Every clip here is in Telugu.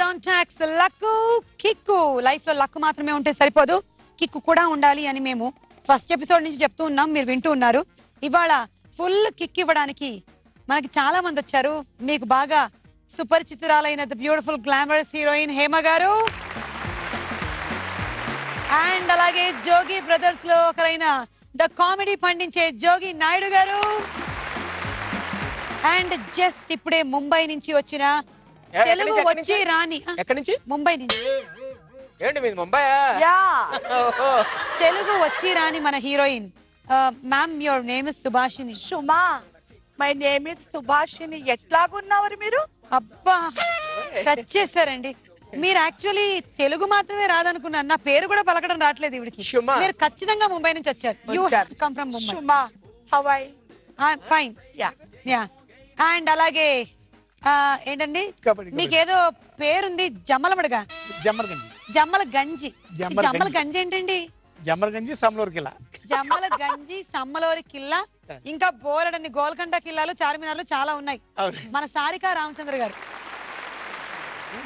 పారాడాన్ టాక్స్ లక్కు కిక్కు. లైఫ్ లో లక్కు మాత్రమే ఉంటే సరిపోదు, కిక్కు కూడా ఉండాలి అని మేము ఫస్ట్ ఎపిసోడ్ నుంచి చెప్తూ ఉన్నాం, మీరు వింటూ ఉన్నారు. ఇవాళ ఫుల్ కిక్ ఇవ్వడానికి మనకి చాలా మంది వచ్చారు. మీకు బాగా సుపరిచితురాలైన the beautiful glamorous heroine Hema గారు, అండ్ అలాగే జోగి బ్రదర్స్ లో ఒకరైన ద కామెడీ పండించే జోగి నాయుడు గారు, అండ్ జస్ట్ ఇప్పుడే ముంబై నుంచి వచ్చిన తెలుగు వచ్చి రాని ముంబై నుంచి తెలుగు వచ్చి రాని మన heroine. Ma'am your name is Subhashini. Suma, my name is Subhashini. ఎట్లాగున్నారు మీరు? అబ్బా టచ్ చేశారండి. మీరు యాక్చువల్లీ తెలుగు మాత్రమే రాదనుకున్నాను, నా పేరు కూడా పలకడం రావట్లేదు ఇవిడికి. మీరు ఖచ్చితంగా ముంబై నుంచి వచ్చారు. You have to come from Mumbai. Suma, how are you? I am fine. Yeah and అలాగే ఏంటండి మీకేదో పేరుంది, జమ్మలమడగా జమ్మల గంజి. జమ్మల గంజి ఏంటండి? జమ్మల గంజి సమ్మలూరు కిల్లా. జమ్మల గంజి సమ్మలూరి కిల్లా, ఇంకా బోలెడన్ని గోల్కొండ కిల్లాలు చార్మినార్లు చాలా ఉన్నాయి. మన సారికా రామచంద్ర గారు.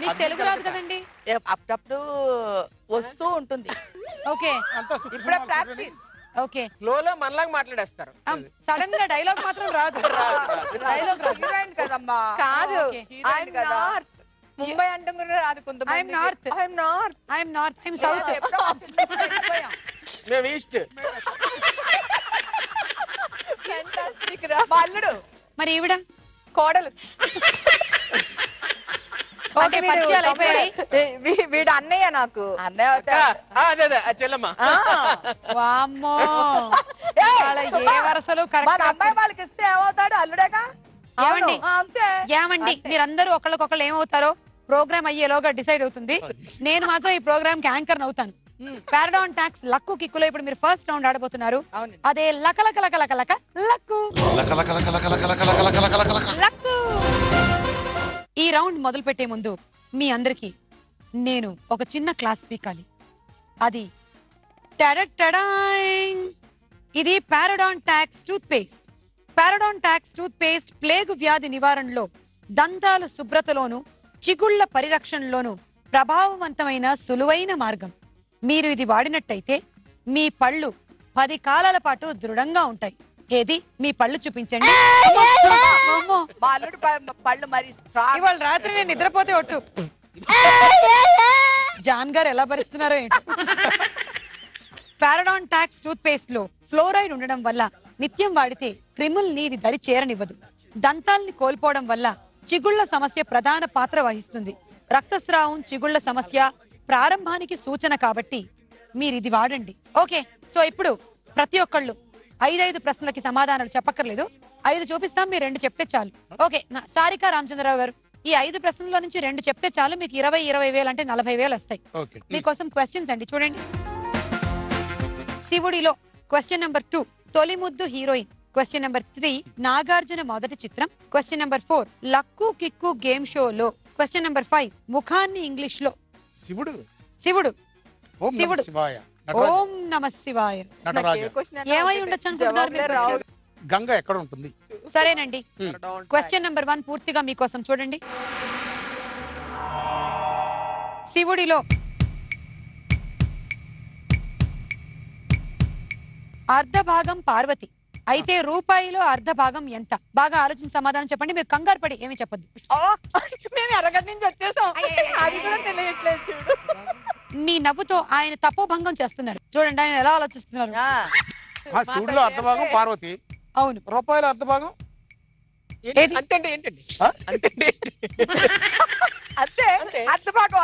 మీకు తెలుగు రాదు కదండి? అప్పుడప్పుడు వస్తూ ఉంటుంది. ఓకే ఇప్పుడే ప్రాక్టీస్. ఓకే ఫ్లోలో మనలాగా మాట్లాడేస్తారు. సడన్ గా డైలాగ్ మాత్రం రాదు. డైలాగ్ రాదు. హీరోయిన్ కదమ్మా. కాదు, హీరోయిన్ కదా. ముంబై అంటే కూడా రాదు కొంతమంది. I'm north. I'm south. మేము ఈస్ట్. ఫెంటాస్టిక్ రా. అల్లుడు మరి ఈవిడ కోడలు. ఓకే పరిచయాలు అయిపోయాయి. వీడు అన్నయ్య నాకు. చెల్లమ్మ. వామ్మో ఏ వరసలు కరెక్ట్. అమ్మాయి వాళ్ళకి ఇస్తే ఏమవుతాడు? అల్లుడేగా. ఏమండి అంతే. ఏమండి మీరందరూ ఒకళ్ళకొకళ్ళు ఏమవుతారో ప్రోగ్రామ్ అయ్యేలోగా డిసైడ్ అవుతుంది. నేను మాత్రం ఈ ప్రోగ్రామ్ కి యాంకర్ అవుతాను. పారాడాన్ టాక్స్ లక్కు కిక్కులో ఇప్పుడు మీరు ఫస్ట్ రౌండ్ ఆడబోతున్నారు. అదే లక లక్కు. ఈ రౌండ్ మొదలు పెట్టే ముందు మీ అందరికి నేను ఒక చిన్న క్లాస్ పీకాలి. అది ఇది Parodontax toothpaste. Parodontax toothpaste plaque వ్యాధి నివారణలో, దంతాలు శుభ్రతలోను, చిగుళ్ల పరిరక్షణలోను ప్రభావవంతమైన సులువైన మార్గం. మీరు ఇది వాడినట్టయితే మీ పళ్ళు 10 కాలాల పాటు దృఢంగా ఉంటాయి. ఏది మీ పళ్ళు చూపించండి. పళ్ళు మరి ఇవాళ రాత్రి నేను నిద్రపోతే ఒట్టు జాన్ గారు ఎలా భరిస్తున్నారో ఏంటో. పారాడాన్ టాక్స్ టూత్ పేస్ట్ లో ఫ్లోరైడ్ ఉండడం వల్ల నిత్యం వాడితే క్రిముల్ని ఇది దరి చేరనివ్వదు. దంతాల్ని కోల్పోవడం వల్ల చిగుళ్ల సమస్య ప్రధాన పాత్ర వహిస్తుంది. రక్తస్రావం చిగుళ్ల సమస్య ప్రారంభానికి సూచన కాబట్టి మీరు ఇది వాడండి. ఓకే, సో ఇప్పుడు ప్రతి ఒక్కళ్ళు 5 ప్రశ్నలకి సమాధానాలు చెప్పక్కర్లేదు. 5 చూపిస్తాం, మీరు 2 చెప్తే చాలు. ఓకే, సారికా రామచంద్రరావు గారు ఈ 5 ప్రశ్నల నుంచి 2 చెప్తే చాలు. మీకు 20 వేలు అంటే 40,000 వస్తాయి. మీకోసం క్వశ్చన్స్ అండి, చూడండి. శివుడిలో క్వశ్చన్ నెంబర్ 2 తొలి ముద్దు హీరోయిన్. క్వశ్చన్ నెంబర్ 3 నాగార్జున మొదటి చిత్రం. Question number 4 luck kick game షోలో. క్వశ్చన్ నెంబర్ 5 ముఖాన్ని ఇంగ్లీష్ లో. శివుడు శివుడు ఓం నమ శివాయ. ఏమై ఉండొచ్చు అనుకుంటున్నారు మీరు? గంగ ఎక్కడ ఉంటుంది? సరేనండి, క్వశ్చన్ నెంబర్ 1 పూర్తిగా మీకోసం చూడండి. శివుడిలో అర్ధ భాగం పార్వతి అయితే రూపాయిలో అర్ధ భాగం ఎంత? బాగా ఆలోచించి సమాధానం చెప్పండి. మీరు కంగారు పడి ఏమి చెప్పొద్దు. మేము అరగంట నుంచి వచ్చేసాం, అది కూడా తెలియట్లేదు. చూడు, మీ నవ్వుతో ఆయన తపోభంగం చేస్తున్నారు. చూడండి ఆయన ఎలా ఆలోచిస్తున్నారు. శివుడిలో అర్ధ భాగం పార్వతి. అవును. రూపాయల అర్ధ భాగం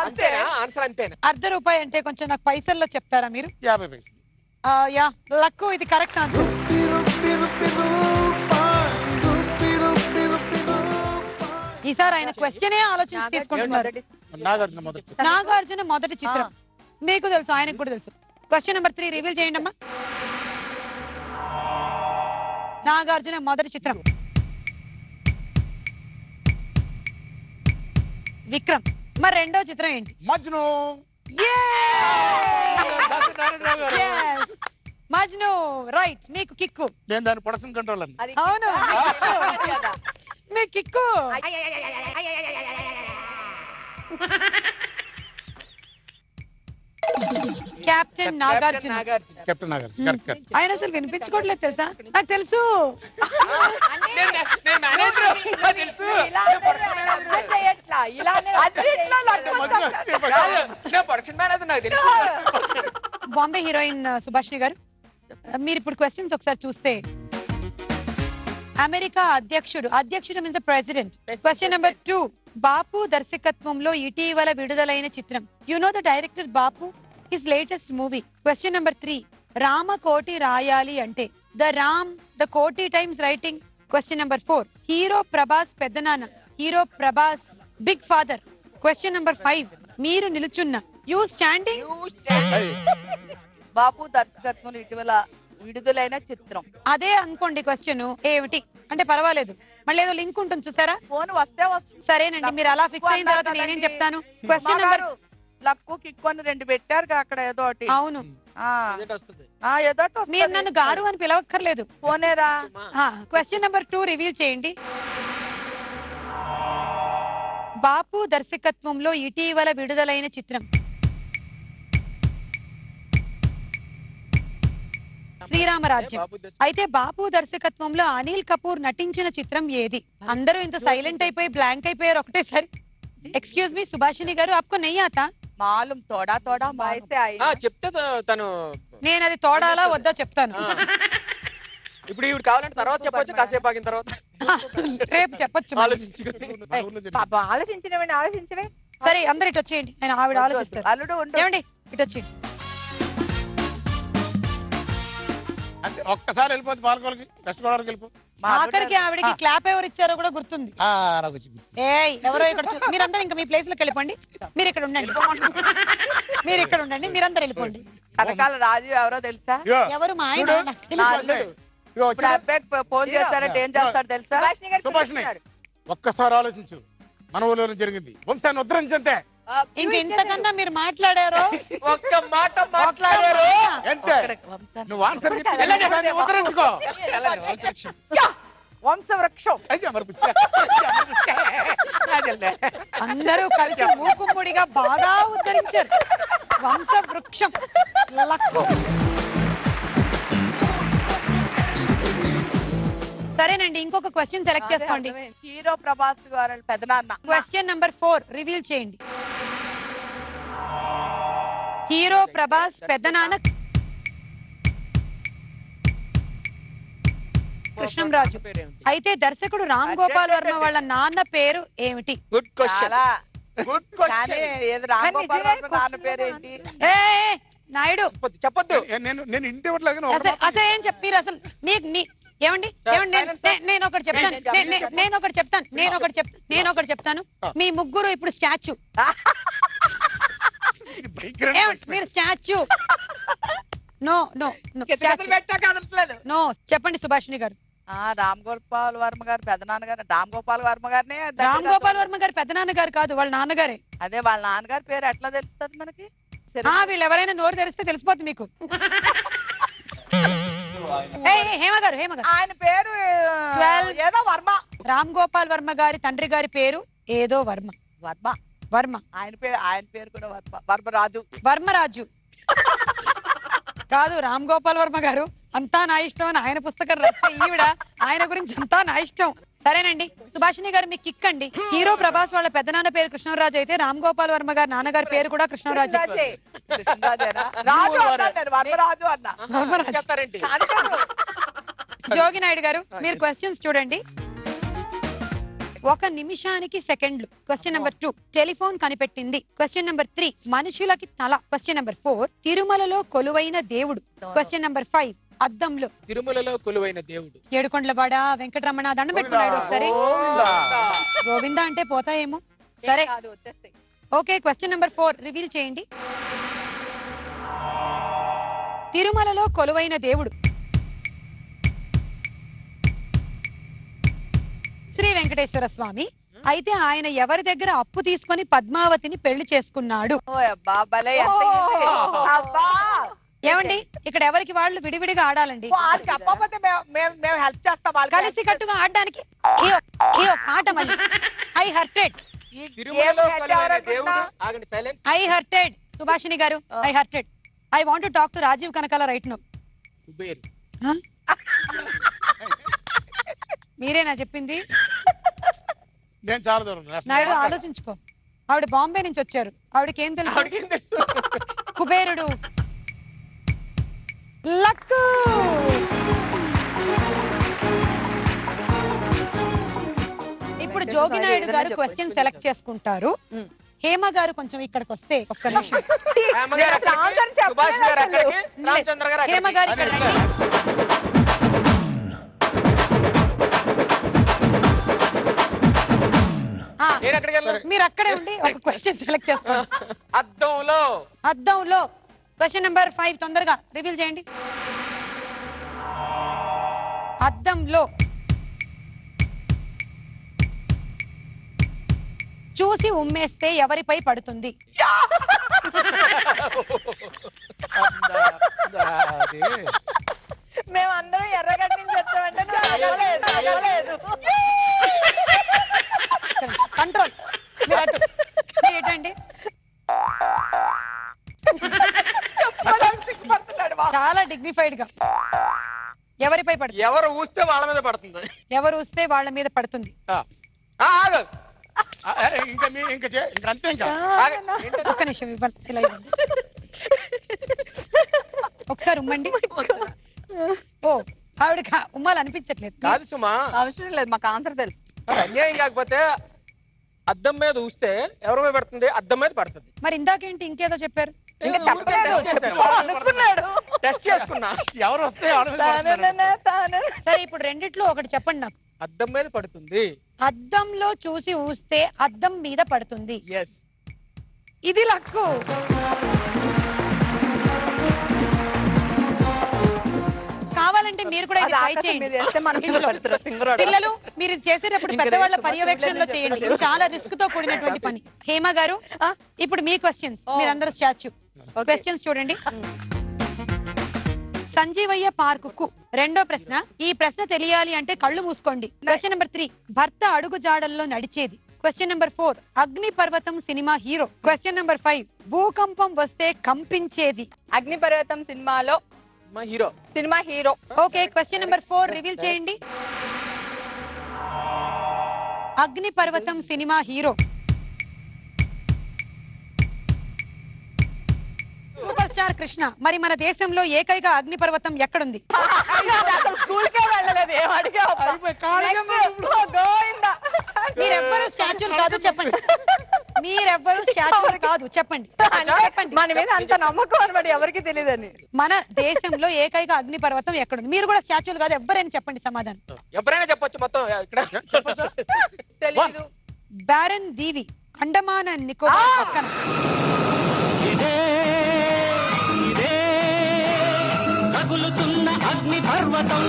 అంతే. అర్ధ రూపాయి అంటే కొంచెం నాకు పైసల్లో చెప్తారా మీరు? 50 పైసలు. యా లక్కు, ఇది కరెక్ట్ ఆన్సర్. ఈసారి ఆయన క్వశ్చనే ఆలోచించి తీసుకుంటున్నారు. నాగార్జున మొదటి చిత్రం మీకు తెలుసు, ఆయనకు కూడా తెలుసు. క్వశ్చన్ నెంబర్ 3 రివీల్ చేయండి అమ్మా. నాగార్జున మొదటి చిత్రం విక్రమ్. మరి రెండో చిత్రం ఏంటి? మజ్ను. మజ్ను రైట్. మీకు కిక్కు. నేను దాని ప్రొడక్షన్ కంట్రోల్ అని. అవును మీ kick. Captain Nagarjuna. Captain Nagarjuna correct correct. ఆయన అసలు వినిపించుకోవట్లేదు తెలుసా? నాకు తెలుసు. నేను మేనేజర్ తెలుసు. నేను ప్రొడక్షన్ మేనేజర్ నాకు తెలుసు. బాంబే హీరోయిన్ సుభాషిణి గారు, మీరు ఇప్పుడు క్వశ్చన్స్ ఒకసారి చూస్తే అమెరికా అధ్యక్షుడు means president. Question number 2, Bapu దర్శకత్వంలో ఇటీవల విడుదలైన చిత్రం. You know the director Bapu, his latest movie. Question number 3, రామకోటి రాయాలి అంటే the koti times writing. Question number 4, hero Prabhas పెద్దనాన్న, hero Prabhas big father. Question number 5, మీరు నిలుచున్న, యూ స్టాండింగ్. బాపు దర్శకత్వంలో ఇటీవల విడుదలైన చిత్రం. అదే అనుకోండి క్వశ్చన్ ఏమిటి అంటే పర్వాలేదు, మళ్ళీ ఏదో లింక్ ఉంటుంది చూసారా? ఫోన్ వస్తే వస్తుంది. సరేనండి, మీరు అలా ఫిక్స్ అయిన తర్వాత నేనేం చెప్తాను. క్వశ్చన్ నెంబర్ లక్కు కిక్కు అని 2 పెట్టారు అక్కడ ఏదో ఒకటి. అవును, ఏదో మీరు నన్ను గారు అని పిలవక్కర్లేదు. ఫోనేరా. క్వశ్చన్ నెంబర్ 2 రివీల్ చేయండి. బాపు దర్శకత్వంలో ఇటీవల విడుదలైన చిత్రం. శ్రీరామరాజ్యం. అయితే బాపు దర్శకత్వంలో అనిల్ కపూర్ నటించిన చిత్రం ఏది? అందరూ ఇంత సైలెంట్ అయిపోయి బ్లాంక్ అయిపోయారు ఒకటేసారి. ఎక్స్క్యూజ్ మీ సుభాషిణి గారు, ఆప్కో నహీ ఆతా? మాలూమ్ తోడా చెప్తే తను నేను అది తోడాలా వద్దా చెప్తాను. ఇప్పుడు ఇవి కావాలంటే తర్వాత చెప్పొచ్చు, కాసేపు ఆగిన తర్వాత రేపు చెప్పొచ్చు. ఆలోచించవే. సరే అందరు ఇటు వచ్చేయండి, ఆయన ఆవిడ ఆలోచిస్తారు. అల్లుడు ఏమండి ఇటు వచ్చేయండి. అంతే ఒక్కసారి వెళ్ళిపోతే పాలకోలకి వెస్ట్ గోదావరికి వెళ్ళిపో. ఆఖరికి ఆవిడకి క్లాప్ ఎవరు ఇచ్చారో కూడా గుర్తుంది. నాకు వచ్చింది. ఎవరో ఇక్కడ మీరందరూ ఇంకా మీ ప్లేస్ లోకి వెళ్ళిపోండి. మీరు ఇక్కడ ఉండండి, మీరు ఇక్కడ ఉండండి, మీరందరూ వెళ్ళిపోండి. కనకాల రాజు ఎవరో తెలుసా? ఎవరు? మా ఆయన నాకు తెలియదు. ఇప్పుడు అబ్బాయికి ఫోన్ చేస్తారంటే ఏం చేస్తాడు తెలుసా? సుభాషిణి ఒక్కసారి ఆలోచించు, మన ఊళ్ళో జరిగింది వంశాన్ని ఉద్ధరించంతే. ఇంతకన్నా మీరు మాట్లాడారు, ఒక్క మాట మాట్లాడారు అంతే. నువ్వు ఆన్సర్ ఉద్ధరించుకో. వంశవృక్షం. అందరూ కలిసి మూకుమ్ముడిగా బాగా ఉద్ధరించారు. వంశవృక్షం లక్కు. సరేనండి, ఇంకొక క్వశ్చన్ సెలెక్ట్ చేసుకోండి. హీరో ప్రభాస్ గారు పెదనాన్న. క్వశ్చన్ నెంబర్ 4 రివీల్ చేయండి. హీరో ప్రభాస్ పెద్దనాన్న కృష్ణంరాజు. అయితే దర్శకుడు రామ్ గోపాల్ వర్మ వాళ్ళ నాన్న పేరు ఏమిటి? Good question. Good question. Ram Gopal Varma నాన్న పేరు ఏంటి? నాయుడు చెప్పొద్దు. నేను ఇంటి అసలు ఏం చెప్పారు అసలు మీకు? ఏమండి నేను ఒకటి చెప్తాను. మీ ముగ్గురు ఇప్పుడు స్టాచ్యూ. మీరు స్టాచ్యూ. నో చెప్పండి సుభాషిణి గారు. రామ్ గోపాల్ వర్మ గారు పెద్దనాన్న గారు. రామ్ గోపాల్ వర్మ గారినే. రామ్ గోపాల్ వర్మ గారు పెద్దనాన్న గారు కాదు, వాళ్ళ నాన్నగారే. అదే వాళ్ళ నాన్నగారి పేరు ఎట్లా తెలుస్తుంది మనకి? వీళ్ళు ఎవరైనా నోరు తెరిస్తే తెలిసిపోతుంది మీకు. హేమ గారు ఆయన పేరు ఏదో వర్మ. రామ్ గోపాల్ వర్మ గారి తండ్రి గారి పేరు ఏదో వర్మ. ఆయన పేరు కూడా వర్మరాజు కాదు. రామ్ గోపాల్ వర్మ గారు అంతా నా ఇష్టం అని ఆయన పుస్తకం రాస్తే ఈవిడ ఆయన గురించి అంతా నా ఇష్టం. సరేనండి సుభాషిణి గారు, మీకు కిక్ అండి. హీరో ప్రభాస్ వాళ్ళ పెద్దనాన్న పేరు కృష్ణరాజు అయితే రామ్ గోపాల్ వర్మ గారి నాన్నగారి పేరు కూడా కృష్ణరాజు. జోగి నాయుడు గారు, మీరు క్వశ్చన్స్ చూడండి. 1 నిమిషానికి సెకండ్లు. క్వశ్చన్ నెంబర్ 2, టెలిఫోన్ కనిపెట్టింది. క్వశ్చన్ నెంబర్ 3, మనుషులకి తల. క్వశ్చన్ నెంబర్ 4, తిరుమలలో కొలువైన దేవుడు. క్వశ్చన్ నెంబర్ 5, అద్దంలో. తిరుమలలో కొలువైన దేవుడు. ఏడుకొండలవాడ వెంకటరమణ దండం పెట్టుకున్నాడు ఒకసారి. గోవింద అంటే పోతాయేమో. సరే ఓకే, క్వశ్చన్ నెంబర్ 4 రివీల్ చేయండి. తిరుమలలో కొలువైన దేవుడు శ్రీ వెంకటేశ్వర స్వామి. అయితే ఆయన ఎవరి దగ్గర అప్పు తీసుకొని పద్మావతిని పెళ్లి చేసుకున్నాడు? ఏమండి, ఇక్కడ ఎవరికి వాళ్ళు విడివిడిగా ఆడాలండి. కలిసి కట్టుగా ఆడడానికి ఈ ఆట మళ్ళీ ఐ హర్టెడ్. ఈ తిరుమలలో game head కొలువైన ఎవరనుకుంటున్నా? దేవుడు ఆగండి silence I hurted Subhashini garu I hurted I want to talk to Rajeev Kanakala right now. Kuber మీరేనా చెప్పింది? నేను చాలా దూరం నాయుడు ఆలోచించుకో. ఆవిడ బాంబే నుంచి వచ్చారు, ఆవిడకి ఏం తెలుసు? ఆవిడకేం తెలుసు? కుబేరుడు. లక్కు. ఇప్పుడు జోగి నాయుడు గారు క్వశ్చన్ సెలెక్ట్ చేసుకుంటారు. హేమ గారు కొంచెం ఇక్కడికి వస్తే ఒక్క నిమిషం. హేమ గారు ఎక్కడికి? సుభాష్ గారు ఎక్కడికి? రామచంద్ర గారు హేమ ఎక్కడికి? గారు ఇక్కడ రండి. ఆ, నేను ఎక్కడికి వెళ్ళాలి? మీరు అక్కడే ఉండి ఒక క్వశ్చన్ సెలెక్ట్ చేసుకోండి. అద్దంలో అద్దంలో క్వశ్చన్ నెంబర్ 5 తొందరగా రివీల్ చేయండి. అద్దంలో చూసి ఉమ్మేస్తే ఎవరిపై పడుతుంది? మేమందరం ఎర్రగడ్డ నుంచి వచ్చామంటే నువ్వు అడగలేదు. కంట్రోల్. మీరు అటు, మీరు ఎటు అండి. చాలా డిగ్నిఫైడ్ గా ఎవరిపై పడుతుంది? ఎవరు ఊస్తే వాళ్ళ మీద పడుతుంది. ఎవరు వస్తే వాళ్ళ మీద పడుతుంది. ఆగు. ఇంకా అంతే ఇంకా ఒక్క నిమిషం ఇవ్వండి, ఇలా ఇవ్వండి. ఒకసారి ఉమ్మండి. ఓ ఆవిడ ఉమ్మాలు అనిపించట్లేదు. కాదు సుమా, అవసరం లేదు, మాకు ఆన్సర్ తెలుసు. అది అన్యాయం కాకపోతే అద్దం మీద ఊస్తే ఎవరి మీద పడుతుంది? అద్దం మీద పడుతుంది. మరి ఇందాకేంటి ఇంకేదో చెప్పారు? ఇంకా చెప్పలేదు, అనుకున్నాడు. టెస్ట్ చేసుకున్నా. ఎవరు వస్తే ఎవరి మీద పడుతున్నారు? సరే ఇప్పుడు రెండిట్లో ఒకటి చెప్పండి నాకు. అద్దం మీద పడుతుంది. అద్దంలో చూసి ఊస్తే అద్దం మీద పడుతుంది. ఎస్, ఇది లక్కు. కావాలంటే మీరు కూడా ఇది ట్రై చేయండి. పిల్లలు మీరు ఇది చేసేటప్పుడు పెద్దవాళ్ళ పర్యవేక్షణలో చేయండి. ఇది చాలా రిస్క్ తో కూడినటువంటి పని. హేమ గారు ఇప్పుడు మీ క్వశ్చన్స్. మీరందరూ స్టాచ్యూ క్వశ్చన్స్ చూడండి. సంజీవయ్య పార్కు రెండో ప్రశ్న. ఈ ప్రశ్న తెలియాలి అంటే కళ్ళు మూసుకోండి. క్వశ్చన్ నెంబర్ 3 భర్త అడుగు జాడల్లో నడిచేది. క్వశ్చన్ నెంబర్ 4 అగ్ని పర్వతం సినిమా హీరో. క్వశ్చన్ నెంబర్ 5 భూకంపం వస్తే కంపించేది. అగ్ని పర్వతం సినిమాలో మా hero. Cinema hero. Okay, question number 4 reveal చేయండి. అగ్ని పర్వతం cinema hero. Super star Krishna. మరి మన దేశంలో ఏకైక అగ్ని పర్వతం ఎక్కడుంది? స్కూల్కే వెళ్ళలేదు, ఏం అడిగావు? గోవిందా. మీరెవ్వరూ స్టాచ్యూలు కాదు, చెప్పండి. మీరెవ్వరూ స్టాచ్యూలు కాదు, చెప్పండి. చెప్పండి. మన మీద అంత నమ్మకం అనమాట, ఎవరికి తెలియదని. మన దేశంలో ఏకైక అగ్ని పర్వతం ఎక్కడుంది? మీరు కూడా స్టాచ్యూలు కాదు, ఎవ్వరైనా చెప్పండి సమాధానం. ఎవరైనా చెప్పొచ్చు. మొత్తం ఇక్కడ తెలీదు. Barren Deevi Andaman and Nicobar పక్కన. రగులుతున్న అగ్ని పర్వతం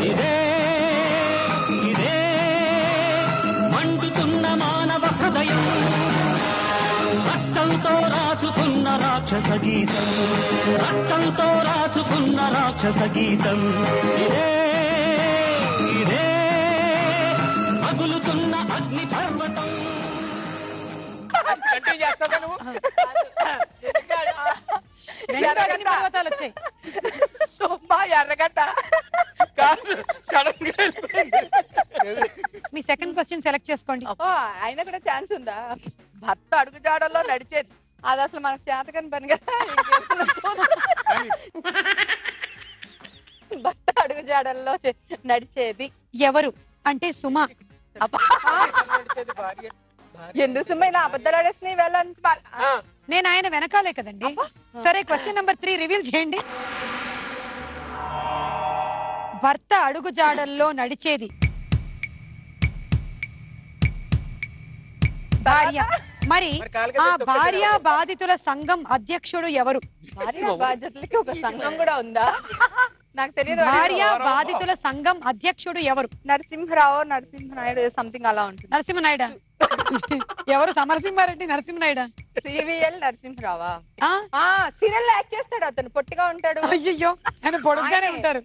ఇదే ఇదే మండుతున్న మానవ హృదయం రక్తంతో రాసుకున్న రాక్షస గీతం రక్తంతో రాసుకున్న రాక్షస గీతం ఇదే ఇదే రగులుతున్న అగ్ని పర్వతం. కంటిన్యూ చేస్తావా నువ్వు? రెండు అగ్ని పర్వతాలు వచ్చాయి. సుమ్మా ఎర్రగడ్డ. కాదు, సడన్ గా వెళ్ళిపోయింది. మీ సెకండ్ క్వశ్చన్ సెలెక్ట్ చేసుకోండి. ఓ అయినా కూడా ఛాన్స్ ఉందా? భర్త అడుగుజాడల్లో నడిచేది. అది అసలు మన చేతకని పని కదా. ఇంకేమన్నా చూద్దాం. భర్త అడుగు జాడల్లో నడిచేది ఎవరు అంటే సుమ. నడిచేది భార్య. ఎందుకు సుమ్మైనా అబద్ధాలు ఆడేసి వెళ్ళని. నేను ఆయన వెనకాలే కదండి. సరే క్వశ్చన్ నెంబర్ 3 రివీల్ చేయండి. భర్త అడుగు జాడల్లో నడిచేది భార్య. మరి ఆ భార్య బాధితుల సంఘం అధ్యక్షుడు ఎవరు? భార్య బాధ్యతలకి ఒక సంఘం కూడా ఉందా? నాకు తెలియదు. భార్య బాధితుల సంఘం అధ్యక్షుడు ఎవరు? నరసింహరావు నరసింహనాయుడు సంథింగ్ అలా ఉంటుంది. నరసింహనాయుడా? ఎవరు? సమరసింహారెడ్డి నరసింహనాయుడా? సివిఎల్ నరసింహరావా? ఆ సీరియల్ లో యాక్ట్ చేస్తాడు అతను, పొట్టిగా ఉంటాడు. అయ్యో ఆయన పొడుగ్గానే ఉంటారు.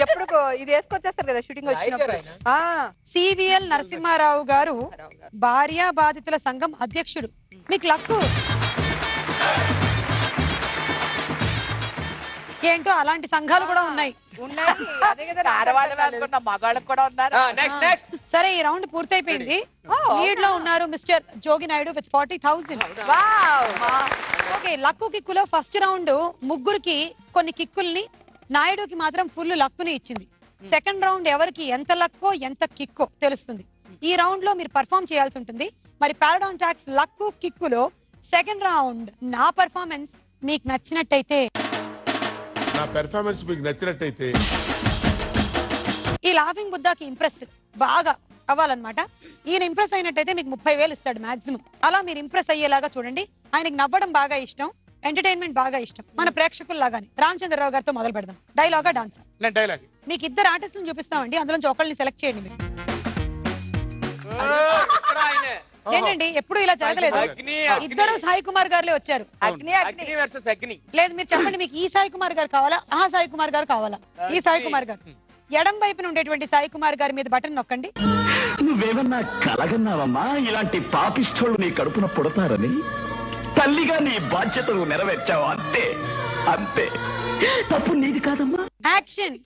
ఎప్పుడు ఇది వేసుకొచ్చేస్తారు కదా షూటింగ్ వచ్చినప్పుడు. సివిఎల్ నరసింహారావు గారు భార్య బాధితుల సంఘం అధ్యక్షుడు. మీకు లక్కు ఏంటో అలాంటి సంఘాలు కూడా ఉన్నాయి. మగాళ్ళకు కూడా ఉన్నారు. సరే ఈ రౌండ్ పూర్తయిపోయింది. లీడ్ లో ఉన్నారు mister Jogi Naidu with 40,000. Okay, luck కిక్కులో ఫస్ట్ రౌండ్ ముగ్గురికి కొన్ని కిక్కుల్ని, నాయుడుకి మాత్రం ఫుల్ లక్కుని ఇచ్చింది. సెకండ్ రౌండ్ ఎవరికి ఎంత లక్కో ఎంత కిక్కో తెలుస్తుంది. ఈ రౌండ్ లో మీరు పర్ఫామ్ చేయాల్సి ఉంటుంది. మరి పారాడాన్ టాక్స్ లక్కు కిక్కులో సెకండ్ రౌండ్ నా పర్ఫార్మెన్స్ మీకు నచ్చినట్టయితే, నా పెర్ఫార్మెన్స్ మీకు నచ్చినట్టయితే, ఈ లాఫింగ్ బుద్ధాకి ఇంప్రెస్ బాగా అవ్వాలన్నమాట. ఈయన ఇంప్రెస్ అయినట్టయితే మీకు 30,000 ఇస్తాడు మాక్సిమం. అలా మీరు ఇంప్రెస్ అయ్యేలాగా చూడండి. ఆయనకి నవ్వడం బాగా ఇష్టం, ఎంటర్టైన్మెంట్ బాగా ఇష్టం, మన ప్రేక్షకుల్లాగానే. రామచంద్రరావు గారితో మొదలు పెడదాం. డైలాగా డాన్సా? నేను డైలాగ్. మీకు ఇద్దరు ఆర్టిస్టులను చూపిస్తామండి, అందులోంచి ఒకళ్ళని సెలెక్ట్ చేయండి మీరు. ఏంటండి ఎప్పుడు ఇలా జరగలేదు. ఇద్దరు సాయి కుమార్ గారులే వచ్చారు. లేదు మీరు చెప్పండి, మీకు ఈ సాయి కుమార్ గారు కావాలా, ఆ సాయి కుమార్ గారు కావాలా? ఈ సాయి కుమార్ గారు. ఎడం వైపున ఉండేటువంటి సాయి కుమార్ గారి మీద బటన్ నొక్కండి. నువ్వేమన్నా కలగన్నావమ్మా ఇలాంటి పాపిష్టోళ్ళు నీ కడుపున పుడతారని? తల్లిగా నీ బాధ్యతలు నెరవేర్చావు, అంతే అంతే. తప్పు నీది కాదమ్మా. యాక్షన్.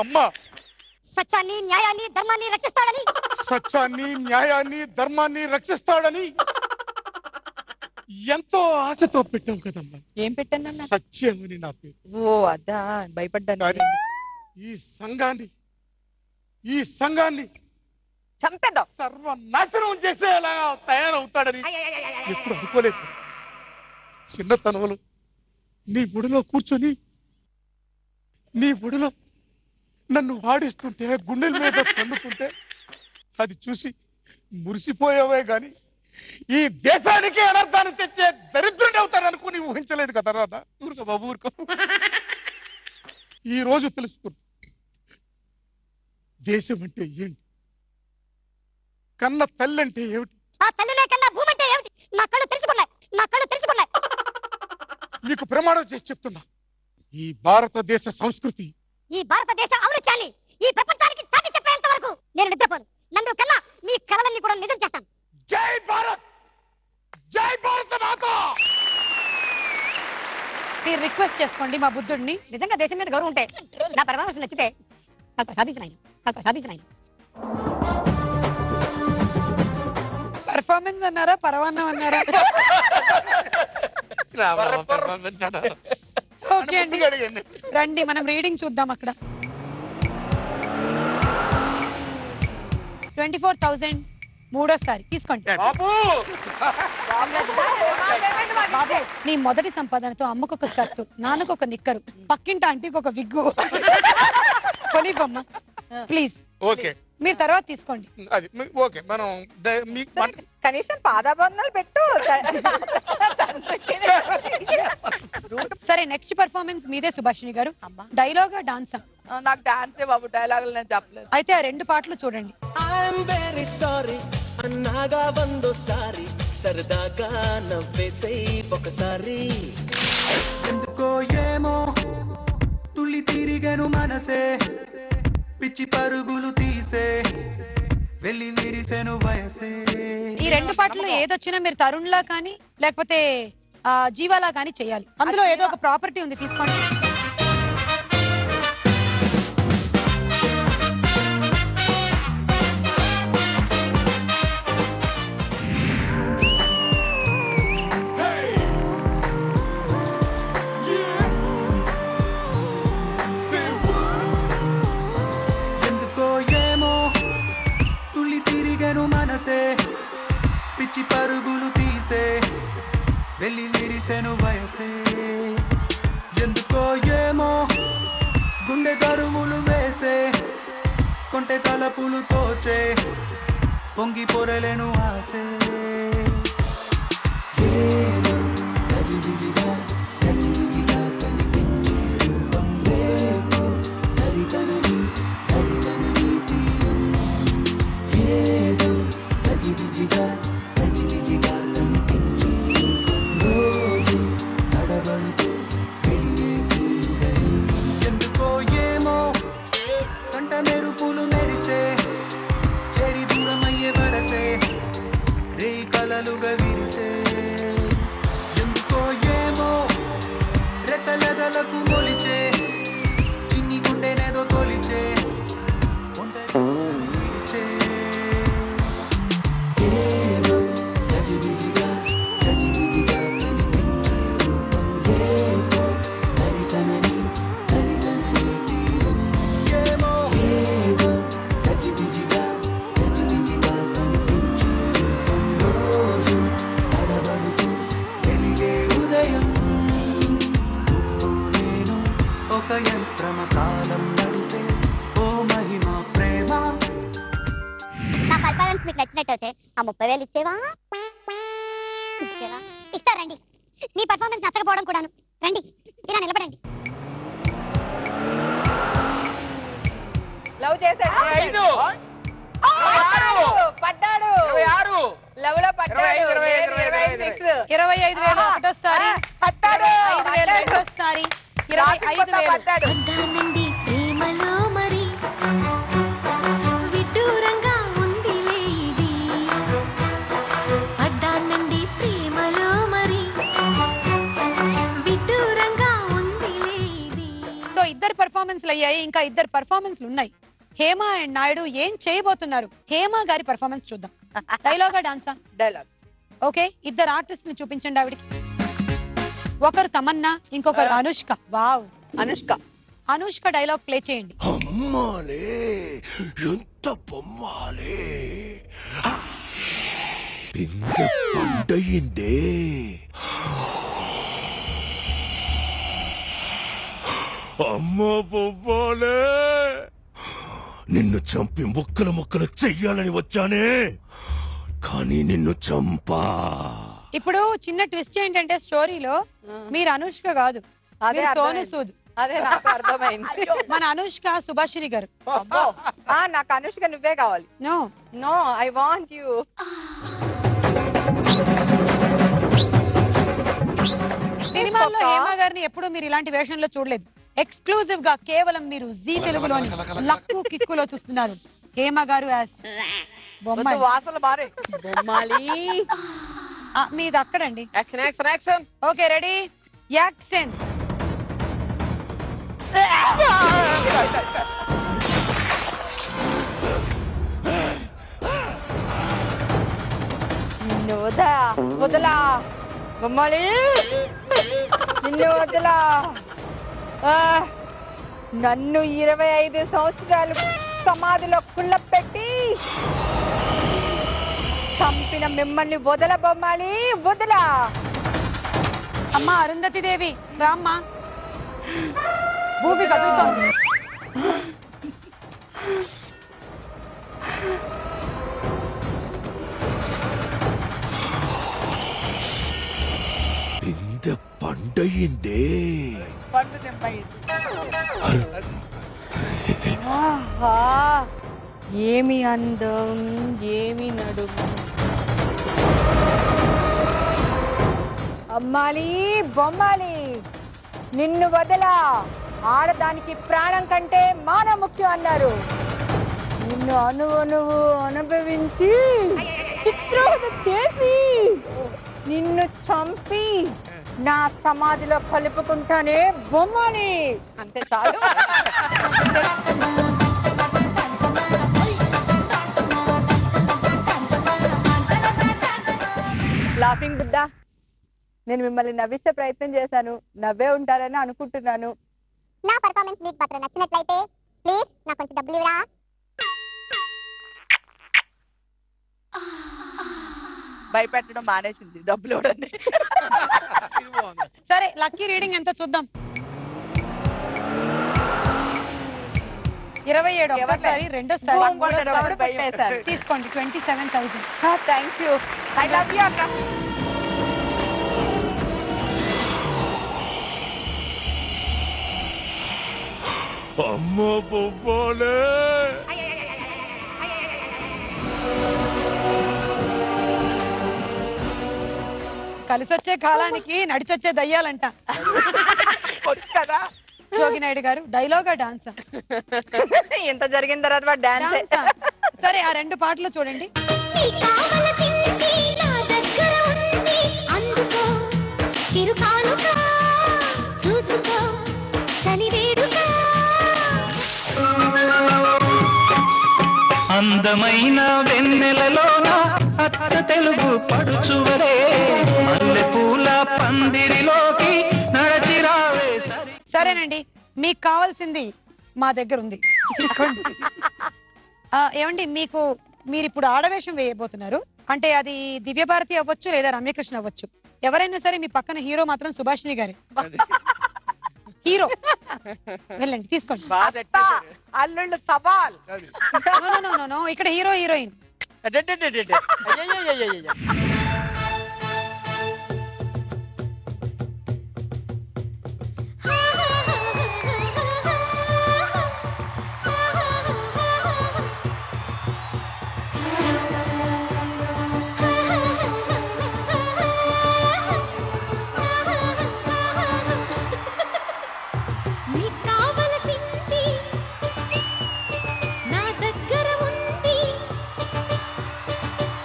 అమ్మా సత్యాన్ని న్యాయాన్ని ధర్మాన్ని రక్షిస్తాడని, సత్యాన్ని న్యాయాన్ని ధర్మాన్ని రక్షిస్తాడని ఎంతో ఆశతో పెట్టావు కదమ్మా. ఏం పెట్టాను? సత్యమని నా పేరు. ఓ అదా, భయపడ్డాను. ఈ సంఘాన్ని చంపేద్దాం, సర్వనాశనం చేసేలా తయారవుతాడని ఎప్పుడు అనుకోలేదు. చిన్నతనంలో నీ ఒడిలో కూర్చొని, నీ ఒడిలో నన్ను వాడిస్తుంటే, గుండెల మీద తన్నుతుంటే అది చూసి మురిసిపోయావే గాని ఈ దేశానికి అనర్థాన్ని తెచ్చే దరిద్రుడు అవుతాడు అనుకుని ఊహించలేదు కదా రాదా. ఊరుకో బాబు ఊరుకో. ఈ రోజు తెలుసుకున్నా దేశం అంటే ఏంటి, కన్న తల్లి అంటే ఏమిటి. ఆ తల్లినే కన్నా భూమి అంటే ఏమిటి నా కళ్ళు తెలుసుకున్నాయి, నా కళ్ళు తెలుసుకున్నాయి. నీకు ప్రమాణం చేసి చెప్తున్నా, ఈ భారతదేశ సంస్కృతి, ఈ భారతదేశ ఔన్నత్యాన్ని ఈ ప్రపంచానికి చాటి చెప్పేంత వరకు నేను నిద్రపోను. నన్ను కన్నా మీ కలలన్నీ కూడా నిజం చేస్తాను. జై భారత్, జై భారత మాత. మీరు రిక్వెస్ట్ చేసుకోండి మా బుద్ధుడిని. నిజంగా దేశం మీద గౌరవం ఉంటే, నా పరమావశం నచ్చితే నాకు ప్రసాదించిన పర్ఫార్మెన్స్ అన్నారా, పరవాన్నం అన్నారా? ఓకే అండి, రండి మనం రీడింగ్ చూద్దాం. అక్కడ 24,000 మూడోసారి తీసుకోండి. బాబు నీ మొదటి సంపాదనతో అమ్మకొక స్కర్ట్, నాన్నకొక నిక్కరు, పక్కింటి ఆంటీకి ఒక విగ్గు కొనివ్వమ్మా ప్లీజ్. ఓకే, మీరు తర్వాత తీసుకోండి. అది ఓకే. మనం కనీసం పాదాభరణాలు పెట్టు. సరే నెక్స్ట్ పర్ఫార్మెన్స్ మీదే సుభాషిణి గారు. డైలాగా డాన్సా? నాకు డాన్సే బాబు, డైలాగులు నేను చెప్పలేదు. అయితే ఆ రెండు పాటలు చూడండి. అన్నాగా వందోసారి సరదాగా నవ్వేసై ఒకసారి. ఎందుకో ఏమో తుళ్ళి తిరిగను మనసే, పిచ్చి పరుగులు తీసే వెళ్ళి విరిసెను వయసే. ఈ రెండు పాటల్లో ఏదొచ్చినా మీరు తరుణ్ లా కానీ లేకపోతే జీవాలా కానీ చేయాలి. అందులో ఏదో ఒక ప్రాపర్టీ ఉంది, తీసుకోండి. పిచ్చి పరుగులు తీసే వెళ్ళి విరిసెను వయసే. ఎందుకో ఏమో గుండె దరువులు వేసే, కొంటె తలపులు తోచే పొంగి పొరలేను ఆసే. ఏదో గజిబిజిగా గజిబిజిగా కనిపించేరు పర్ఫార్మెన్స్ మీకు నచ్చినట్టయితే ఆ 30,000 ఇచ్చేవా? ఇస్తారండి. మీ పర్ఫార్మెన్స్ నచ్చకపోవడం కూడాను. రండి, ఇలా నిలబడండి. లవ్ చేశాడు. 25. పడ్డాడు. 26. లవ్ లో పడ్డాడు. 25,000 ఒకటోసారి, పడ్డాడు. 5,000 రెండోసారి, 25,000 పడ్డాడు. పడ్డానండి ప్రేమలో మరి విడ్డూరంగా ఉందిలే ఇది. పడ్డానండి ప్రేమలో మరి విడ్డూరంగా ఉందిలే ఇది. సో ఇద్దరు పర్ఫార్మెన్స్లు అయ్యాయి, ఇంకా ఇద్దరు పర్ఫార్మెన్స్లు ఉన్నాయి. హేమ అండ్ నాయుడు ఏం చేయబోతున్నారు? హేమ గారి పర్ఫార్మెన్స్ చూద్దాం. డైలాగా డాన్సా? డైలాగ్. ఓకే, ఇద్దరు ఆర్టిస్ట్ ని చూపించండి ఆవిడికి. ఒకరు తమన్నా, ఇంకొకరు Anushka. Wow, Anushka. Anushka dialogue play చేయండి. అమ్మాలే ఎంత బొమ్మాలే పిందె పండయిందే అమ్మ బొమ్మాలే నిన్ను చంపి ముక్కలు ముక్కలు చెయ్యాలని వచ్చానే, కానీ నిన్ను చంపా. ఇప్పుడు చిన్న ట్విస్ట్ ఏంటంటే స్టోరీలో మీరు అనుష్క కాదు, అదే మీరు సోను అర్థమైంది. సూద్. అదే నాకు అర్థమైంది. మన అనుష్క సుభాషిణి గారు. అబ్బో. నాకు అనుష్క నువ్వే కావాలి. No no, I want you. సినిమాల్లో హేమ గారిని ఎప్పుడు మీరు ఇలాంటి వేషంలో చూడలేదు. ఎక్స్క్లూజివ్ గా కేవలం మీరు జీ తెలుగులోని లక్కు కిక్కులో చూస్తున్నారు హేమ గారు యాస్ బొమ్మాలి. వాసన మారే. బొమ్మాలి. మీది అక్కడండి. Action action action. Okay, ready, action. నిన్ను వదలా బొమ్మాలి, నిన్ను వదలా. నన్ను 25 సంవత్సరాలు సమాధిలో కుళ్ళపెట్టి చంపిన మిమ్మల్ని వదల బొమ్మాలి, వదలా. అమ్మ అరుంధతి దేవి రామ్మ, భూమి కదులుతోంది. పిందె పండయిందే పండు తెంపయింది. ఏమి అందం, ఏమి నడుము. అమ్మాలి బొమ్మాలి, నిన్ను వదలా. ఆడదానికి ప్రాణం కంటే మానం ముఖ్యం అన్నారు. నిన్ను అణువణువు అనుభవించి చిత్రవద చేసి నిన్ను చంపి నా సమాధిలో కలుపుకుంటానే బొమ్మాలి. అంతే చాలు. లాఫింగ్ బుద్ధా, నేను మిమ్మల్ని నవ్వించే ప్రయత్నం చేశాను. నవ్వే ఉంటారని అనుకుంటున్నాను. నా పర్ఫార్మెన్స్ మీకు మాత్రం నచ్చినట్లయితే ప్లీజ్ నాకు కొంచెం డబ్బులు ఇవ్వరా? భయపెట్టడం మానేసింది, డబ్బులు ఇవ్వడండి. సరే, లక్కీ రీడింగ్ ఎంత చూద్దాం. 27 ఒకసారి, రెండోసారి, మూడోసారి తీసుకోండి 27,000. Thank you. I love you అక్క. అమ్మ బొమ్మాలే కలిసొచ్చే కాలానికి నడిచొచ్చే దయ్యాలంట కదా జోగినాయుడు గారు. డైలాగా డాన్సా? ఇంత జరిగిన తర్వాత డాన్స్. సరే, ఆ రెండు పాటలు చూడండి. అందమైన వెన్నెలలోన అత్త తెలుగు పడుచువరే మల్లెపూల పందిరిలోకి నడచిరావే. సరేనండి, మీకు కావాల్సింది మా దగ్గర ఉంది, తీసుకోండి. ఏమండి, మీరు ఇప్పుడు ఆడవేషం వేయబోతున్నారు అంటే అది దివ్యభారతి అవ్వచ్చు లేదా రమ్యకృష్ణ అవ్వచ్చు. ఎవరైనా సరే మీ పక్కన హీరో మాత్రం సుభాషిణి గారే హీరో. వెళ్ళండి, తీసుకోండి. అల్లుళ్ళు సవాల్. ఇక్కడ హీరో హీరోయిన్. అయ్యయ్యయ్యయ్యయ్య. నీకు కావలసింది నా దగ్గర ఉంది.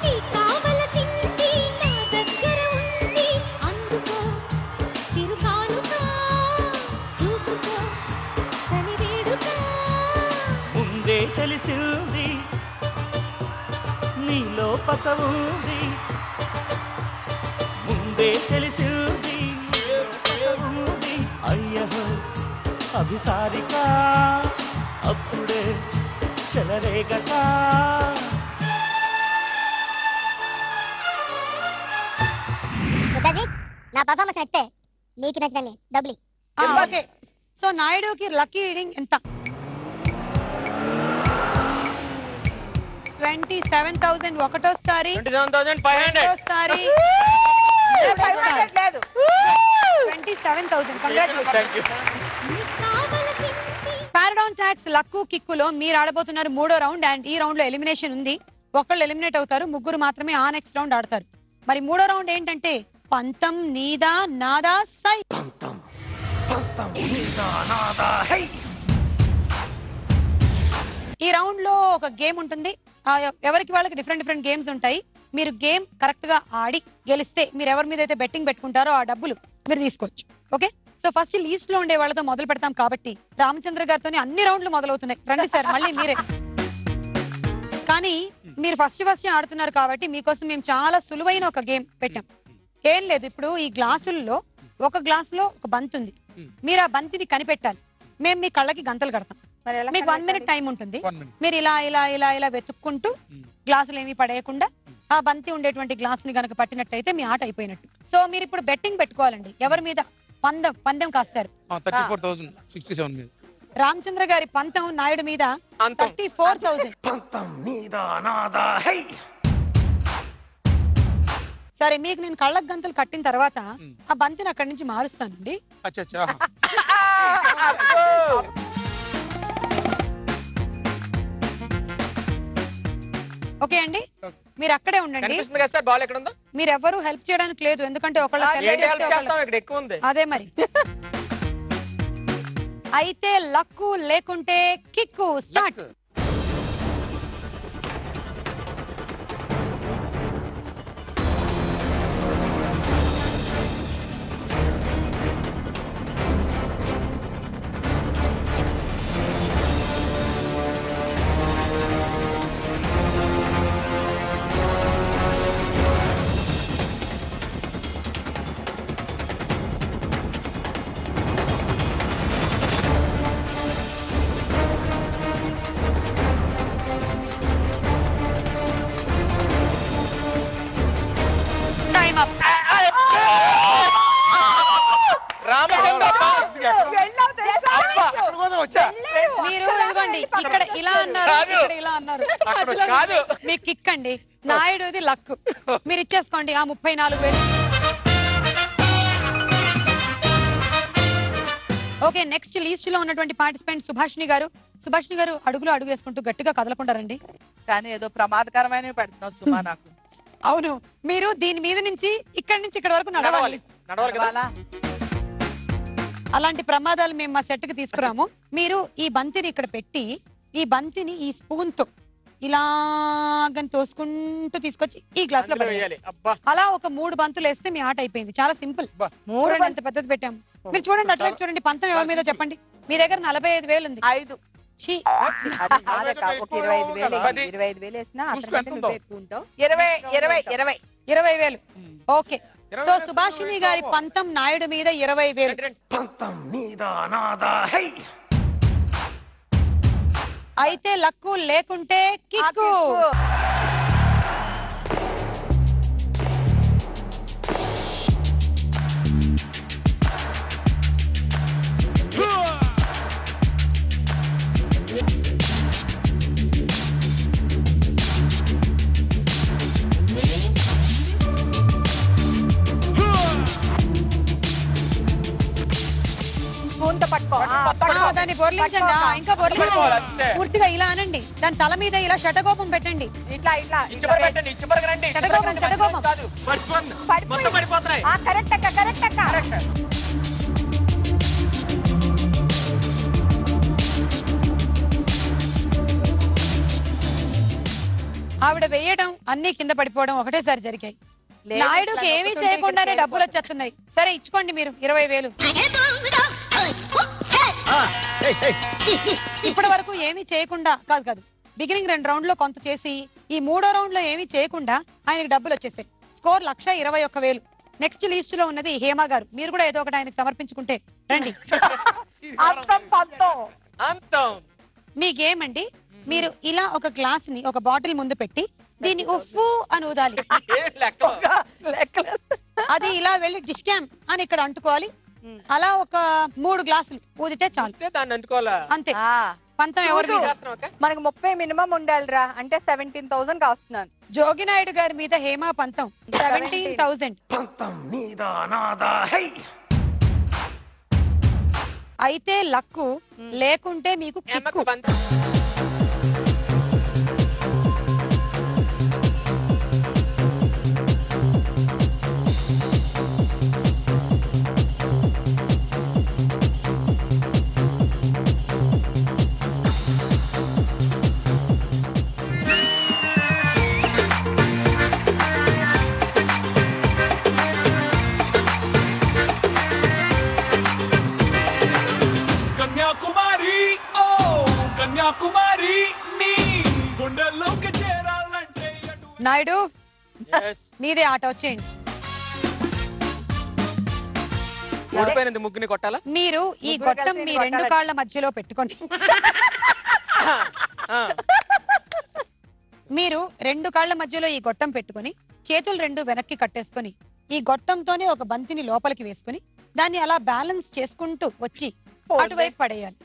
నీకు కావలసింది నా దగ్గర ఉంది. అందుకో చిరుకానుక చూసుకో చలి వేడుక. ముందే తెలిసింది నీలో పసవుంది. ముందే తెలిసింది నీలో పసవుంది. అయ్యహో అభిసారిక అప్పుడే చెలరేగక. బుద్ధాజీ నా పర్ఫార్మెన్స్ నచ్చితే నీకు నచ్చినన్ని డబ్బులు ఓకే. సో నాయుడుకి లక్కీ రీడింగ్ ఎంత? 27,000 ఒకటోసారి, 27,500. రెండోసారి, 500 లేదు. 27,000. కంగ్రాచులేషన్. Thank you. నీకు కావలసింది పారాడాన్ ట్యాక్స్ లక్కు కిక్కులో మీరు ఆడబోతున్నారు 3వ రౌండ్. అండ్ ఈ రౌండ్ లో ఎలిమినేషన్ ఉంది. ఒకళ్ళు ఎలిమినేట్ అవుతారు, ముగ్గురు మాత్రమే ఆ నెక్స్ట్ రౌండ్ ఆడతారు. మరి 3వ రౌండ్ ఏంటంటే పంతం నీదా నాదా సై. ఈ రౌండ్ లో ఒక గేమ్ ఉంటుంది. ఎవరికి వాళ్ళకి డిఫరెంట్ గేమ్స్ ఉంటాయి. మీరు గేమ్ కరెక్ట్ గా ఆడి గెలిస్తే మీరు ఎవరి మీద అయితే బెట్టింగ్ పెట్టుకుంటారో ఆ డబ్బులు మీరు తీసుకోవచ్చు. ఓకే, సో ఫస్ట్ లీస్ట్ లో ఉండే వాళ్ళతో మొదలు పెడతాం కాబట్టి రామచంద్ర గారితో అన్ని రౌండ్లు మొదలవుతున్నాయి. రండి సార్, మళ్ళీ మీరే. కానీ మీరు ఫస్ట్ ఆడుతున్నారు కాబట్టి మీకోసం మేము చాలా సులువైన ఒక గేమ్ పెట్టాం. ఏం లేదు, ఇప్పుడు ఈ గ్లాసుల్లో ఒక గ్లాసులో ఒక బంతి ఉంది. మీరు ఆ బంతిని కనిపెట్టాలి. మేము మీ కళ్ళకి గంతలు కడతాం. మీకు 1 minute టైం ఉంటుంది. మీరు ఇలా ఇలా ఇలా ఇలా వెతుక్కుంటూ గ్లాసులు ఏమీ పడేయకుండా ఆ బంతి ఉండేటువంటి గ్లాస్ ని గనక పట్టినట్టయితే మీ ఆట అయిపోయినట్టు. సో మీరు ఇప్పుడు బెట్టింగ్ పెట్టుకోవాలండి. ఎవరి మీద పందెం కాస్తారు? 34,067 మీద. రామచంద్ర గారి పంతం నాయుడు మీద 34,000. సరే, మీకు నేను కళ్ళకు గంతలు కట్టిన తర్వాత ఆ బంతిని అక్కడి నుంచి మారుస్తానండి. అచ్చా. ఓకే అండి, మీరు అక్కడే ఉండండి. కనిపిస్తుంది కదా సార్ బాల్ ఎక్కడ ఉందో? మీరు ఎవరు హెల్ప్ చేయడానికి లేదు, ఎందుకంటే ఒకళ్ళ ఏంటి help చేస్తాం, ఇక్కడ ఎక్కువ ఉంది. అదే మరి. అయితే లక్కు లేకుంటే కిక్కు స్టార్ట్. మీరు ఇదిగోండి, ఇక్కడ ఇలా అన్నారు, ఇక్కడ ఇలా అన్నారు. మీ కిక్ అండి. నాయుడుది లక్కు. మీరు ఇచ్చేసుకోండి ఆ 34,000. ఓకే, నెక్స్ట్ లీస్ట్ లో ఉన్నటువంటి పార్టిసిపెంట్ సుభాషిణి గారు. సుభాషిణి గారు అడుగులో అడుగు వేసుకుంటూ గట్టిగా కదలకుండా రండి. కానీ ఏదో ప్రమాదకరమైన పెడుతున్నావు సుమా నాకు. అవును, మీరు దీని మీద నుంచి ఇక్కడి నుంచి ఇక్కడ వరకు నడవాలి. అలాంటి ప్రమాదాలు మేము మా సెట్ కి తీసుకురాము. మీరు ఈ బంతిని ఇక్కడ పెట్టి ఈ బంతిని ఈ స్పూన్ తో ఇలాగని తోసుకుంటూ తీసుకొచ్చి ఈ గ్లాస్ లో పడేయాలి. అలా ఒక 3 బంతులు వేస్తే మీ ఆట అయిపోయింది. చాలా సింపుల్. 3 ఎంత పెద్దది పెట్టాము. మీరు చూడండి, అట్లా చూడండి. పంతం ఎవరి మీద చెప్పండి. మీ దగ్గర 45,000 ఉంది. 5 ఛీ, 25,000 వేసినా 20,000. ఓకే, సో సుభాషిణి గారి పంతం నాయుడు మీద 20,000. అయితే లక్కు లేకుంటే కిక్కు. దాన్ని బొర్లించండి. ఇంకా పట్టుకోవాలి, అంతే. పూర్తిగా ఇలా అనండి. దాని తల మీద ఇలా శటకోపం పెట్టండి. ఇట్లా ఇట్లా ఇచ్చిపర పెట్టండి, ఇచ్చిపరకు రండి. శటకోపం శటకోపం. కాదు, ఫస్ట్ వన్. మొత్తం పడిపోతున్నాయి. కరెక్ట్ అక్క కరెక్ట్ అక్క. ఆవిడ వేయడం అన్ని కింద పడిపోవడం ఒకటేసారి జరిగాయి. నాయుడుకి ఏమీ చేయకుండానే డబ్బులు వచ్చేస్తున్నాయి. సరే ఇచ్చుకోండి మీరు 20,000. ఇప్పటి వరకు ఏమీ చేయకుండా కాదు బిగినింగ్ 2 రౌండ్ లో కొంత చేసి ఈ 3వ రౌండ్ లో ఏమీ చేయకుండా ఆయనకి డబ్బులు వచ్చేసాయి. స్కోర్ 1,21,000. నెక్స్ట్ లిస్ట్ లో ఉన్నది హేమ గారు. మీరు కూడా ఏదో ఒకటి ఆయనకు సమర్పించుకుంటే రండి. మీ గేమ్ అండి. మీరు ఇలా ఒక గ్లాస్ ని ఒక బాటిల్ ముందు పెట్టి దీన్ని ఉఫ్ఫు అని ఊదాలి. అది ఇలా వెళ్ళి డిస్కామ్ అని ఇక్కడ అంటుకోవాలి. అలా ఒక 3 గ్లాసులు ఊదితే చాలు. దాన్ని అంటుకోవాలా? అంతే. పంతం ఎవరి మీద? మనకు 30 మినిమం ఉండాలిరా. అంటే 17,000 కాస్తున్నాను. జోగినాయుడు గారి మీద హేమ పంతం 17,000. అయితే లక్కు లేకుంటే మీకు కిక్కు. నాయుడు మీదే ఆట, వచ్చేయండి. ఓడిపోయినది ముగ్గుని కొట్టాలా? మీరు ఈ గొట్టం మీ 2 కాళ్ళ మధ్యలో పెట్టుకోండి. మీరు 2 కాళ్ళ మధ్యలో ఈ గొట్టం పెట్టుకొని చేతులు 2 వెనక్కి కట్టేసుకొని ఈ గొట్టంతోనే ఒక బంతిని లోపలికి వేసుకుని దాన్ని అలా బ్యాలెన్స్ చేసుకుంటూ వచ్చి అటువైపు పడేయాలి.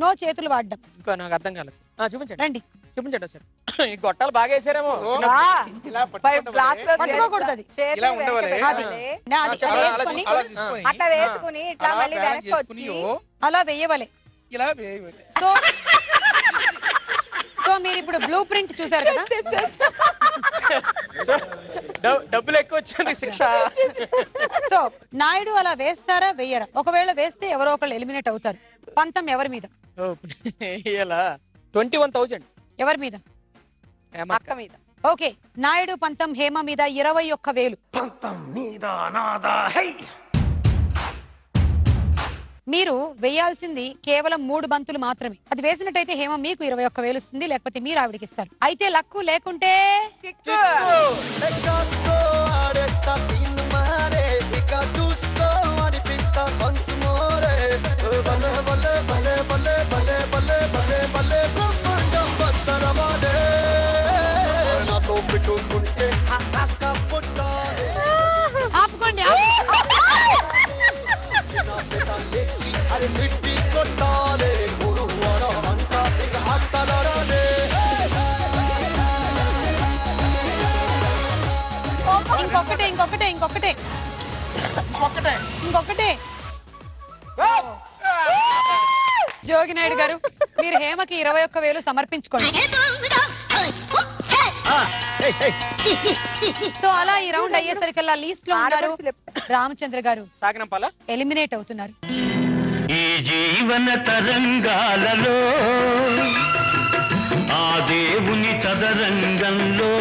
నో చేతులు వాడడం. ఇంకా నాకు అర్థం కాలేదు. చూపించండి, రండి చూపించండి సార్. ఈ గొట్టాలు బాగా వేసారేమో. పట్టుకోకూడదు అది. అట్లా వేసుకుని ఇట్లా మళ్ళీ వెనక్కి వచ్చి అలా వేయవలే. సో మీరు ఇప్పుడు బ్లూ ప్రింట్ చూసారు కదా. డబ్బులు ఎక్కువ వచ్చింది శిక్ష. సో నాయుడు అలా వేస్తారా వెయ్యరా? ఒకవేళ వేస్తే ఎవరో ఒకళ్ళు ఎలిమినేట్ అవుతారు. పంతం ఎవరి మీద? 21,000. ఎవరి మీద? అక్క మీద. ఓకే, నాయుడు పంతం హేమ మీద 21,000. మీరు వేయాల్సింది కేవలం 3 బంతులు మాత్రమే. అది వేసినట్టయితే హేమ మీకు 21,000 వస్తుంది, లేకపోతే మీరు ఆవిడకి ఇస్తారు. అయితే లక్కు లేకుంటే ఆపుకోండి. ఇంకొకటే. జోగినాయుడు గారు మీరు హేమకి 21,000 సమర్పించుకోండి. సో అలా ఈ రౌండ్ అయ్యేసరికల్లా లీస్ట్ లో ఉన్నారు రామచంద్ర గారు. సాగనంపాలా? ఎలిమినేట్ అవుతున్నారు. ఈ జీవన తరంగాలలో ఆ దేవుని చదరంగంలో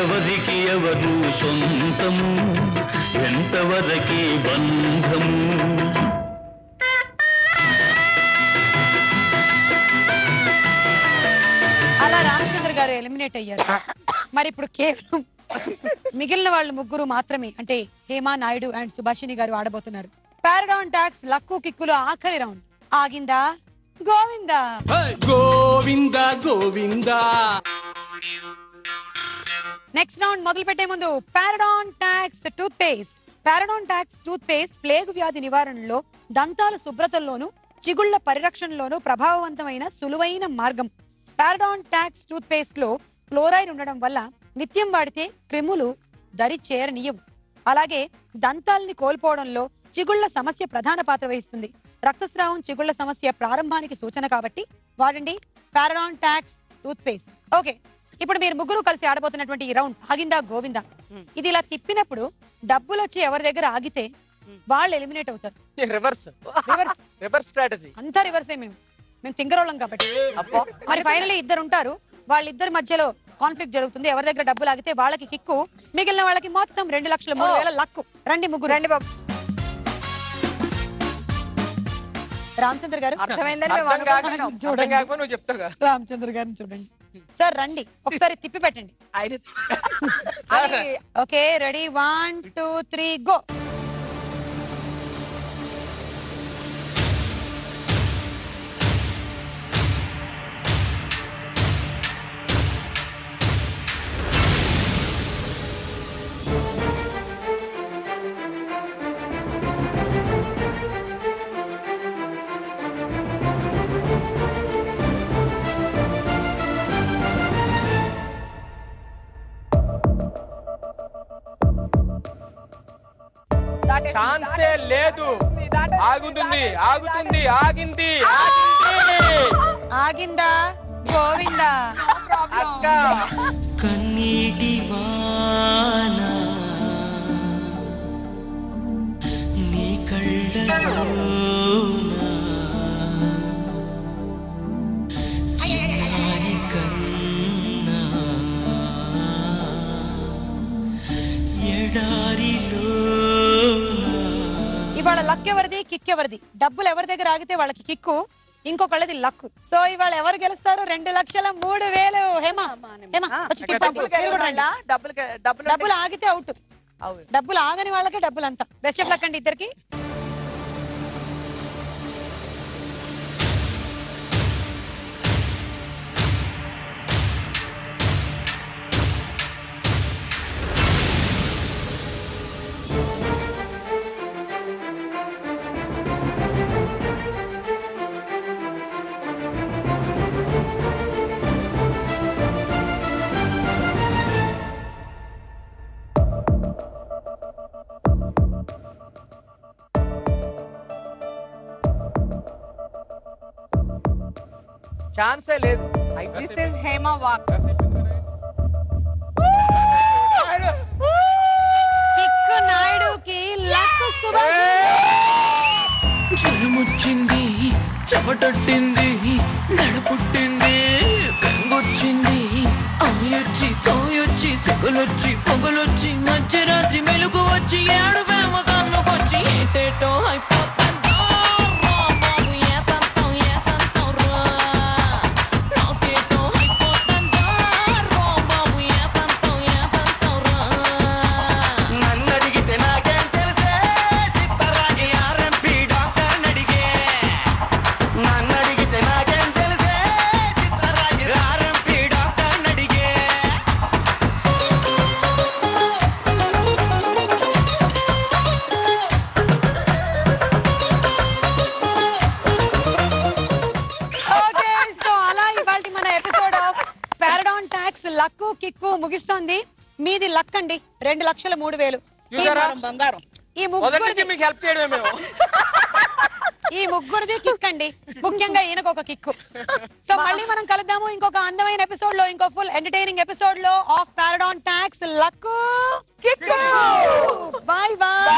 ఎవరికి ఎవరు సొంతము, ఎంతవరకి బంధము. అలా రామచంద్ర గారు ఎలిమినేట్ అయ్యారు. మరి ఇప్పుడు కేవలం మిగిలిన వాళ్ళు 3 మాత్రమే, అంటే హేమ, నాయుడు అండ్ సుభాషిణి గారు ఆడబోతున్నారు. పారాడాన్ టాక్స్ లక్కు కిక్కులు ఆఖరి రౌండ్. ఆగిందా? గోవిందా గోవిందా గోవిందా. నెక్స్ట్ రౌండ్ మొదలు పెట్టే ముందు Parodontax toothpaste. Parodontax toothpaste plaque వ్యాధి నివారణలో, దంతాల శుభ్రతల్లోనూ, చిగుళ్ల పరిరక్షణలోనూ ప్రభావవంతమైన సులువైన మార్గం. పారాడాన్ టాక్స్ టూత్ పేస్ట్ లో ఫ్లోరైడ్ ఉండడం వల్ల నిత్యం వాడితే క్రిములు దరి చేరనీయవు. అలాగే దంతాల్ని కోల్పోవడంలో చిగుళ్ల సమస్య ప్రధాన పాత్ర వహిస్తుంది. రక్తస్రావం చిగుళ్ల సమస్య ప్రారంభానికి సూచన కాబట్టి వాడండి పారాడాన్ టాక్స్ టూత్ పేస్ట్. ఓకే, ఇప్పుడు మీరు ముగ్గురు కలిసి ఆడబోతున్నటువంటి ఈ రౌండ్ ఆగిందా గోవిందా. ఇది ఇలా తిప్పినప్పుడు డబ్బులు వచ్చి ఎవరి దగ్గర ఆగితే వాళ్ళు ఎలిమినేట్ అవుతారు. రివర్స్ రివర్స్ రివర్స్ స్ట్రాటజీ అంతా రివర్సే. మేము తింగరోళ్ళం కాబట్టి. మరి ఫైనల్లీ ఇద్దరు ఉంటారు, వాళ్ళిద్దరి మధ్యలో కాన్ఫ్లిక్ట్ జరుగుతుంది. ఎవరి దగ్గర డబ్బులు ఆగితే వాళ్ళకి కిక్కు, మిగిలిన వాళ్ళకి మొత్తం 2,03,000 లక్కు. రండి ముగ్గురు. రండి బాబు. రామచంద్ర గారు అర్థమైందని నువ్వు చెప్తాగా. రామచంద్ర గారిని చూడండి సార్. రండి ఒకసారి తిప్పి పెట్టండి. Okay ready 1 2 3 go. ఛాన్సే లేదు. ఆగుతుంది ఆగుతుంది ఆగింది ఆగిందా గోవిందా. అక్క కన్నీటి వాన నీ కళ్ళలోన చిన్నారి కన్నా ఎడారిలో. ఇవాళ లక్ ఎవరిది కిక్ ఎవరిది? డబ్బులు ఎవరి దగ్గర ఆగితే వాళ్ళకి కిక్కు, ఇంకొకళ్ళది లక్. సో ఇవాళ ఎవరు గెలుస్తారు? 2,03,000. హేమా వచ్చి తిప్పండి. డబ్బులు ఆగితే అవుట్, డబ్బులు ఆగని వాళ్ళకే డబ్బులు అంతా. బెస్ట్ ఆఫ్ లక్ అండి ఇద్దరికి. ఛాన్సే లేదు. This is Hema walk. Kick నాయుడుకి లక్ సుభాష్. జ్వరమొచ్చింది, చెమటొట్టింది, నడుపుట్టింది, బెంగొచ్చింది, అయ్యొచ్చి సోయొచ్చి సిగ్గులొచ్చి పొగలొచ్చి మధ్యరాత్రి మెలుగు వచ్చి ఏడు వేమ కన్నుకొచ్చి ఏటేటో అయిపోతుందో. లక్కు కిక్కు ముగిస్తోంది. మీది లక్ అండి 2,03,000. ఈ ముగ్గురిది కిక్ అండి, ముఖ్యంగా ఈయనకు ఒక కిక్కు. సో మళ్ళీ మనం కలుద్దాము ఇంకొక అందమైన ఎపిసోడ్ లో, ఇంకో ఫుల్ ఎంటర్టైనింగ్ ఎపిసోడ్ లో of Parodontax luck kick. Bye bye.